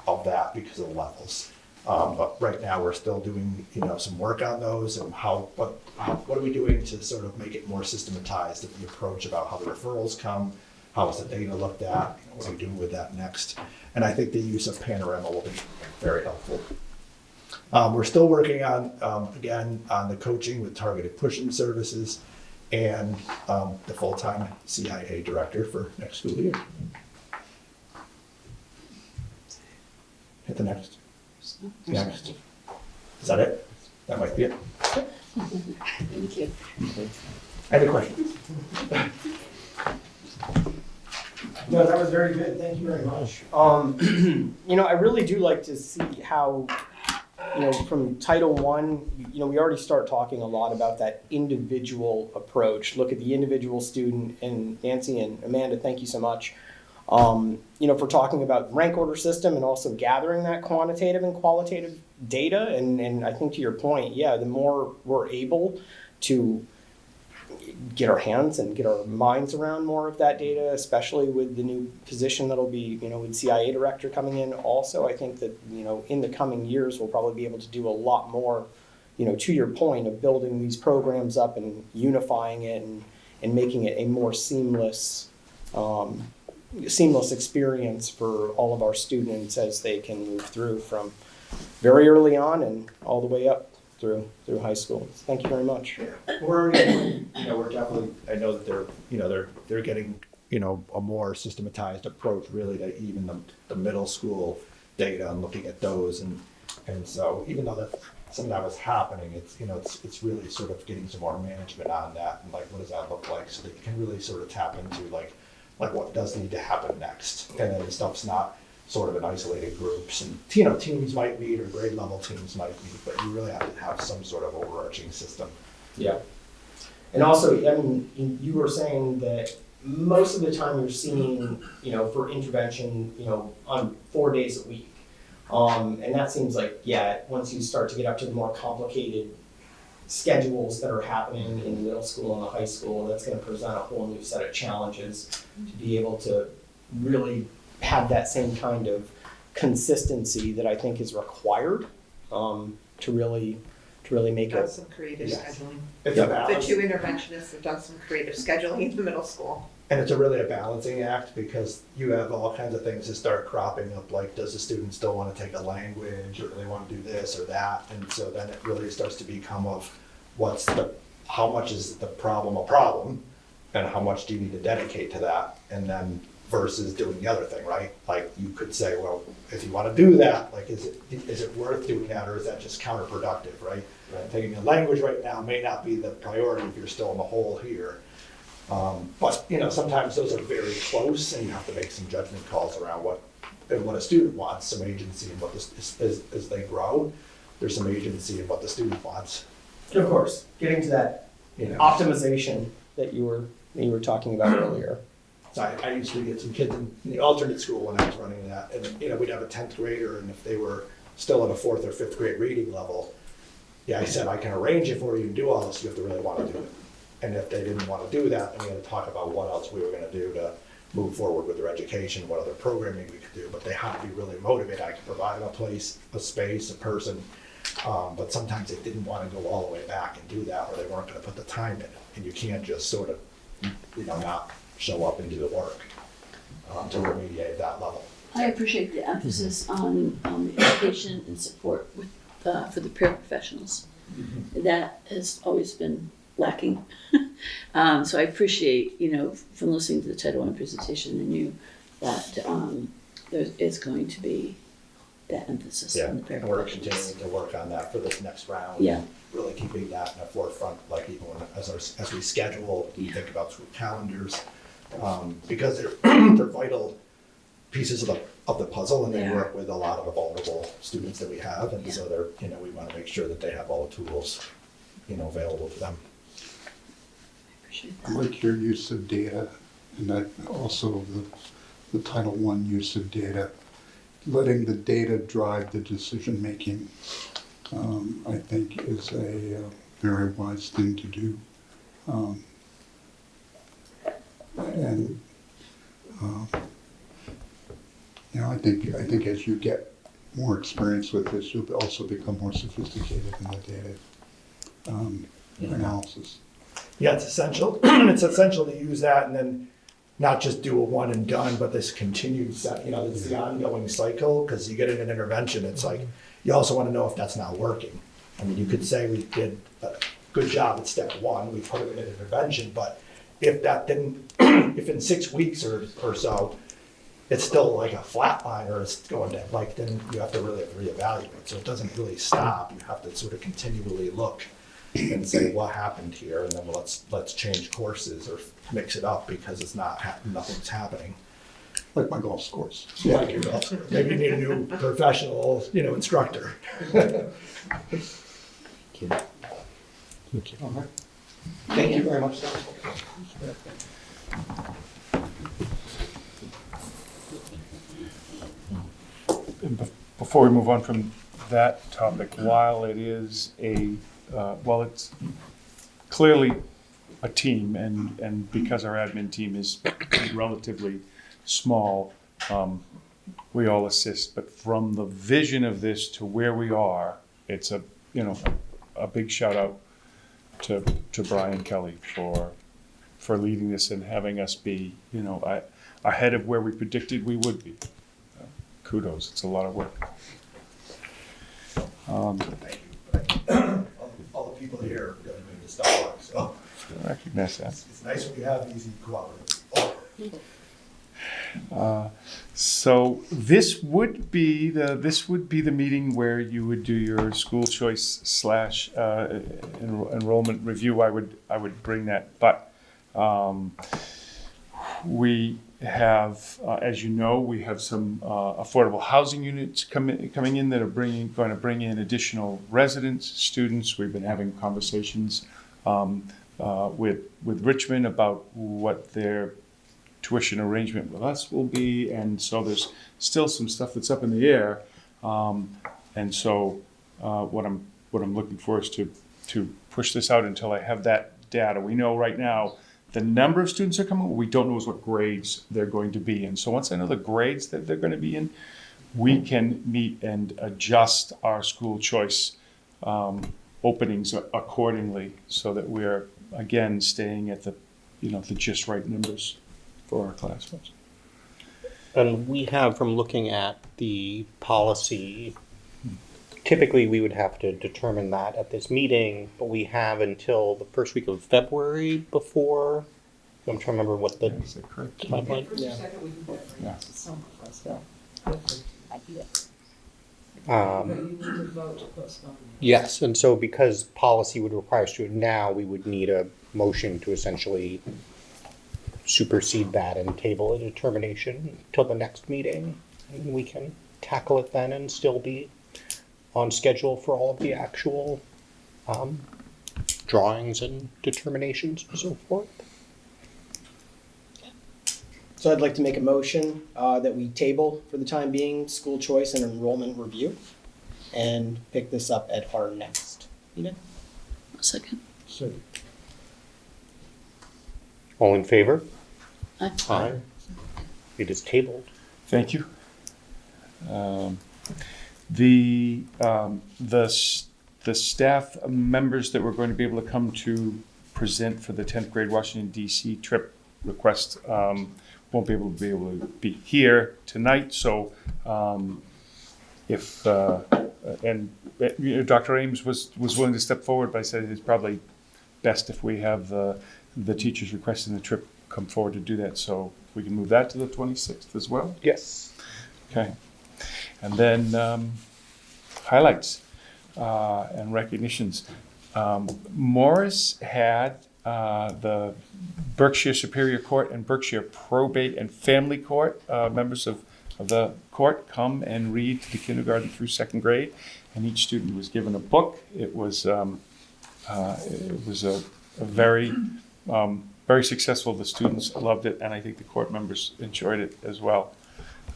of that because of the levels. But right now we're still doing, some work on those and what are we doing to sort of make it more systematized of the approach about how the referrals come, how is the data looked at, what are we doing with that next? And I think the use of Panorama will be very helpful. We're still working on, again, on the coaching with targeted pushing services and the full-time CIA director for next school year. Hit the next. Next. Is that it? That might be it. Thank you. Any questions? No, that was very good. Thank you very much. I really do like to see how, from Title I, we already start talking a lot about that individual approach. Look at the individual student, and Nancy and Amanda, thank you so much. For talking about the rank order system and also gathering that quantitative and qualitative data. And I think to your point, the more we're able to get our hands and get our minds around more of that data, especially with the new position that'll be, with CIA director coming in also, I think that, in the coming years, we'll probably be able to do a lot more, to your point of building these programs up and unifying it and making it a more seamless experience for all of our students as they can move through from very early on and all the way up through high school. Thank you very much. We're already, we're definitely, I know that they're getting, a more systematized approach really to even the middle school data and looking at those. And so even though some of that was happening, it's really sort of getting some more management on that and like, what does that look like? So that you can really sort of tap into like what does need to happen next. And then the stuff's not sort of in isolated groups, and teams might meet or grade level teams might meet, but you really have to have some sort of overarching system. Yeah. And also, you were saying that most of the time you're seeing, for intervention, on 4 days a week. And that seems like, once you start to get up to the more complicated schedules that are happening in the middle school and the high school, that's going to present a whole new set of challenges to be able to really have that same kind of consistency that I think is required to really make it. Done some creative Yes. scheduling. It's a The balance. two interventionists have done some creative scheduling in the middle school. And it's really a balancing act because you have all kinds of things that start cropping up, like does the student still want to take a language or do they want to do this or that? And so then it really starts to become of how much is the problem a problem and how much do you need to dedicate to that? And then versus doing the other thing, right? Like you could say, well, if you want to do that, like is it worth doing that or is that just counterproductive, right? Taking a language right now may not be the priority if you're still in the hole here. But sometimes those are very close and you have to make some judgment calls around what a student wants, some agency in what as they grow, there's some agency in what the student wants. Of course, getting to that optimization that you were talking about earlier. So I used to get some kids in the alternate school when I was running that, and we'd have a 10th grader, and if they were still at a 4th or 5th grade reading level, I said I can arrange it for you and do all this. You have to really want to do it. And if they didn't want to do that, then we had to talk about what else we were going to do to move forward with their education, what other programming we could do. But they have to be really motivated. I could provide them a place, a space, a person. But sometimes they didn't want to go all the way back and do that, or they weren't going to put the time in it. And you can't just sort of, not show up and do the work to remediate that level. I appreciate the emphasis on the education and support with, for the paraprofessionals. That has always been lacking. So I appreciate, from listening to the Title I presentation, I knew that there is going to be that emphasis on the paraprofessionals. And we're continuing to work on that for this next round. Yeah. Really keeping that in the forefront, like even as we schedule, we think about school calendars, because they're vital pieces of the puzzle, and they work with a lot of the vulnerable students that we have, and so they're, we want to make sure that they have all the tools, available to them. I like your use of data, and that also the Title I use of data, letting the data drive the decision making. I think is a very wise thing to do, I think as you get more experience with this, you'll also become more sophisticated in the data analysis. Yeah, it's essential. It's essential to use that and then not just do a one and done, but this continued set, it's the ongoing cycle, because you get in an intervention, it's like, you also want to know if that's not working. I mean, you could say we did a good job at step one, we put it in an intervention, but if that didn't, if in 6 weeks or so, it's still like a flat line or it's going down, then you have to really reevaluate. So it doesn't really stop. You have to sort of continually look and say what happened here, and then let's change courses or mix it up because it's nothing's happening. Like my golf scores. Yeah, like your golf scores. Maybe you need a new professional, instructor. Thank you very much. Before we move on from that topic, while it is it's clearly a team, and because our admin team is relatively small, we all assist. But from the vision of this to where we are, it's a big shout out to Brian Kelly for leading this and having us be ahead of where we predicted we would be. Kudos, it's a lot of work. Thank you. All the people here are going to make this stuff work, so. I recognize that. It's nice when you have easy cooperative. So this would be the meeting where you would do your school choice / enrollment review. I would bring that, but we have, as you know, we have some affordable housing units coming in that are going to bring in additional residents, students. We've been having conversations with Richmond about what their tuition arrangement with us will be, and so there's still some stuff that's up in the air. And so what I'm looking for is to push this out until I have that data. We know right now the number of students are coming. What we don't know is what grades they're going to be in. So once I know the grades that they're going to be in, we can meet and adjust our school choice openings accordingly, so that we're again staying at the just right numbers for our classrooms. And we have, from looking at the policy, typically we would have to determine that at this meeting, but we have until the first week of February before. I'm trying to remember what the timeline. Yes, and so because policy would require us to do it now, we would need a motion to essentially supersede that and table a determination till the next meeting. And we can tackle it then and still be on schedule for all of the actual drawings and determinations and so forth. So I'd like to make a motion that we table for the time being school choice and enrollment review and pick this up at our next meeting. A second. All in favor? Aye. Aye. It is tabled. Thank you. The staff members that were going to be able to come to present for the 10th grade Washington DC trip request won't be able to be here tonight. So if Dr. Ames was willing to step forward, but I said it's probably best if we have the teachers requesting the trip come forward to do that. So we can move that to the 26th as well. Yes. Okay. And then highlights and recognitions. Morris had the Berkshire Superior Court and Berkshire Probate and Family Court members of the court come and read to the kindergarten through second grade, and each student was given a book. It was a very very successful. The students loved it, and I think the court members enjoyed it as well.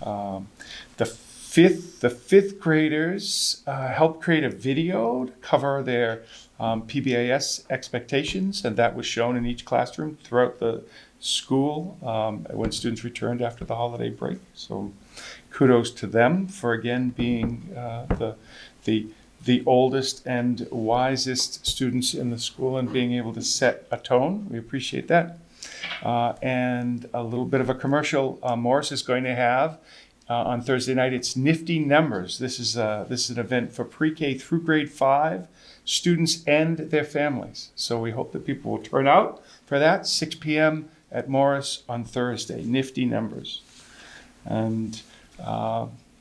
The fifth graders helped create a video to cover their PBIS expectations, and that was shown in each classroom throughout the school when students returned after the holiday break. So kudos to them for again being the oldest and wisest students in the school and being able to set a tone. We appreciate that. And a little bit of a commercial Morris is going to have on Thursday night. It's Nifty Numbers. This is an event for pre-K through grade 5 students and their families. So we hope that people will turn out for that, 6 p.m. at Morris on Thursday, Nifty Numbers. And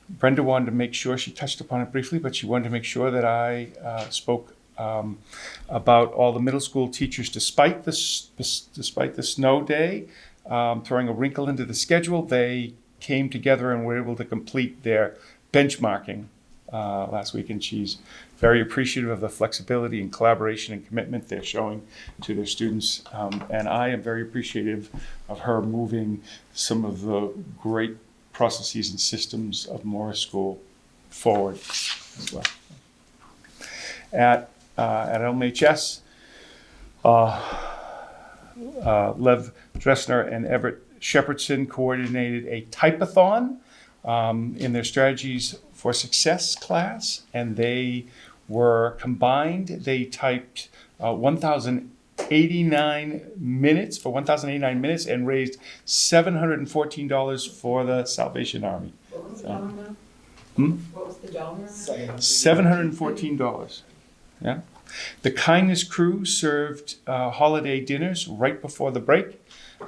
Brenda wanted to make sure, she touched upon it briefly, but she wanted to make sure that I spoke about all the middle school teachers, despite the snow day, throwing a wrinkle into the schedule. They came together and were able to complete their benchmarking last week, and she's very appreciative of the flexibility and collaboration and commitment they're showing to their students. And I am very appreciative of her moving some of the great processes and systems of Morris School forward as well. At LMHS, Lev Dressner and Everett Shepherdson coordinated a type-a-thon in their Strategies for Success class, and they were combined. They typed 1,089 minutes and raised $714 for the Salvation Army. What was the dollar amount? What was the dollar amount? $714. Yeah. The Kindness Crew served holiday dinners right before the break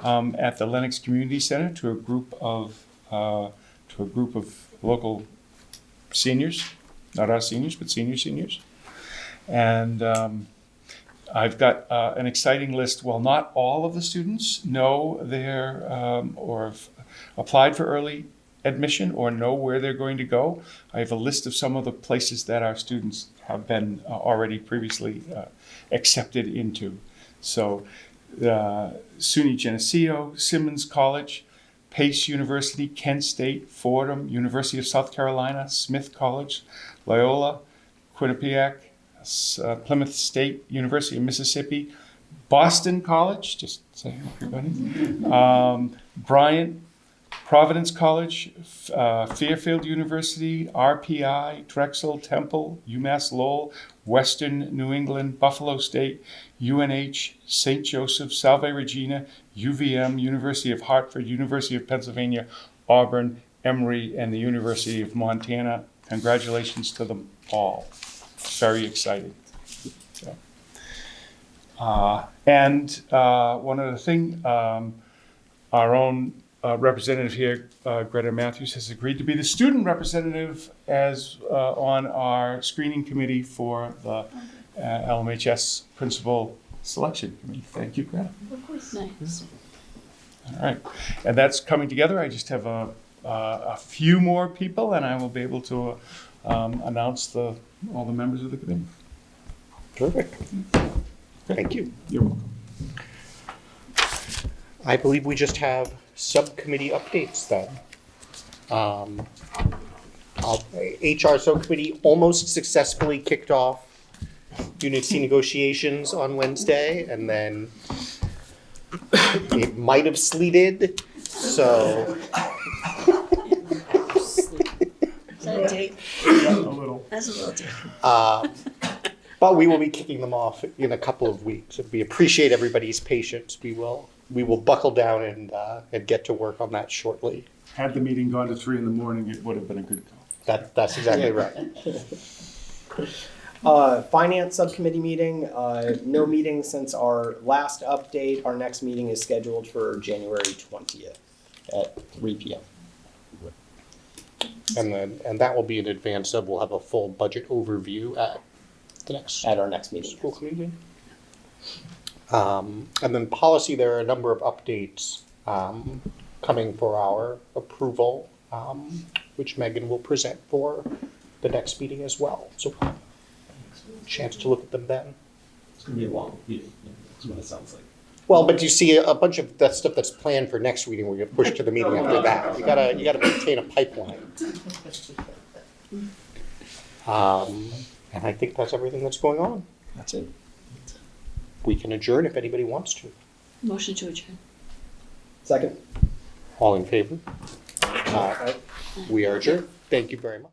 at the Lenox Community Center to a group of local seniors, not our seniors, but seniors. And I've got an exciting list. While not all of the students know or have applied for early admission or know where they're going to go, I have a list of some of the places that our students have been already previously accepted into. So SUNY Geneseo, Simmons College, Pace University, Kent State, Fordham, University of South Carolina, Smith College, Loyola, Quinnipiac, Plymouth State, University of Mississippi, Boston College, just saying everybody, Bryant, Providence College, Fairfield University, RPI, Drexel, Temple, UMass Lowell, Western New England, Buffalo State, UNH, St. Joseph, Salve Regina, UVM, University of Hartford, University of Pennsylvania, Auburn, Emory, and the University of Montana. Congratulations to them all. Very exciting. So, and one other thing, our own representative here, Greta Matthews, has agreed to be the student representative as on our screening committee for the LMHS principal selection committee. Thank you, Greta. Of course, nice. All right, and that's coming together. I just have a few more people, and I will be able to announce all the members of the committee. Terrific. Thank you. You're welcome. I believe we just have subcommittee updates then. HR subcommittee almost successfully kicked off Unit C negotiations on Wednesday, and then It might have sleeted, so Is that a date? A little. That's a little date. but we will be kicking them off in a couple of weeks. We appreciate everybody's patience. We will buckle down and get to work on that shortly. Had the meeting gone to 3 in the morning, it would have been a good call. That's exactly right. Finance subcommittee meeting, no meeting since our last update. Our next meeting is scheduled for January 20th at 3 p.m. And that will be in advance of, we'll have a full budget overview at our next meeting. School committee meeting. And then policy, there are a number of updates coming for our approval, which Megan will present for the next meeting as well. So we'll have a chance to look at them then. It's gonna be a long meeting. That's what it sounds like. Well, but you see a bunch of that stuff that's planned for next meeting, we get pushed to the meeting after that. You gotta maintain a pipeline. And I think that's everything that's going on. That's it. We can adjourn if anybody wants to. Motion to adjourn. Second. All in favor? We are adjourned. Thank you very much.